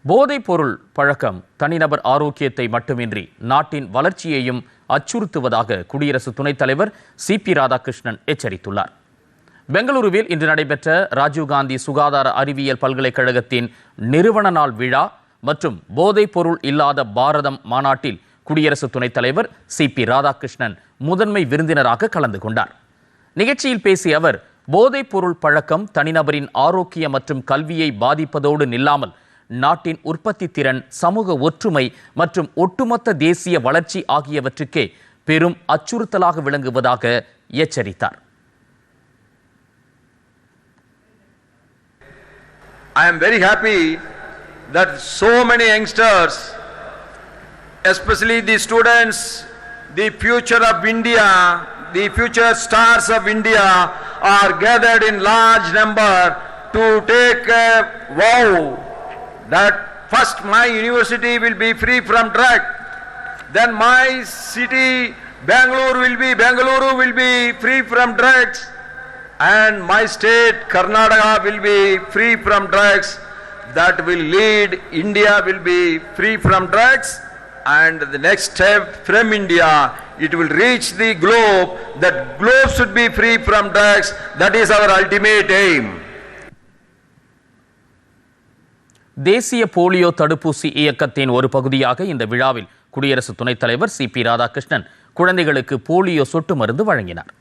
போதைப் பொருள் பழக்கம் தனிநபர் ஆரோக்கியத்தை மட்டுமின்றி நாட்டின் வளர்ச்சியையும் அச்சுறுத்துவதாக குடியரசு துணைத் தலைவர் சி.பி. ராதாகிருஷ்ணன் எச்சரித்துள்ளார். பெங்களூருவில் இன்று நடைபெற்ற ராஜீவ்காந்தி சுகாதார அறிவியல் பல்கலைக்கழகத்தின் நிறுவன நாள் விழா மற்றும் போதைப் பொருள் இல்லாத பாரதம் மாநாட்டில் குடியரசு துணைத் தலைவர் சி.பி. ராதாகிருஷ்ணன் முதன்மை விருந்தினராக கலந்து கொண்டார். நிகழ்ச்சியில் பேசிய அவர், போதைப் பொருள் பழக்கம் தனிநபரின் ஆரோக்கியம் மற்றும் கல்வியை பாதிப்பதோடு நில்லாமல் நாட்டின் உற்பத்தி திறன், சமூக ஒற்றுமை மற்றும் ஒட்டுமொத்த தேசிய வளர்ச்சி ஆகியவற்றுக்கே பெரும் அச்சுறுத்தலாக விளங்குவதாக எச்சரித்தார். I am very happy that so many youngsters, especially the students, the future of India, the future stars of India, are gathered in large number to take a vow that first my university will be free from drug, then my city Bangalore will be free from drugs, and my state Karnataka will be free from drugs. That will lead India will be free from drugs, and the next step from India it will reach the globe. That globe should be free from drugs. That is our ultimate aim. தேசிய polio தடுப்பூசி இயக்கத்தின் ஒரு பகுதியாக இந்த விழாவில் குடியரசு துணைத் தலைவர் சி.பி. ராதாகிருஷ்ணன் குழந்தைகளுக்கு போலியோ சொட்டு மருந்து வழங்கினார்.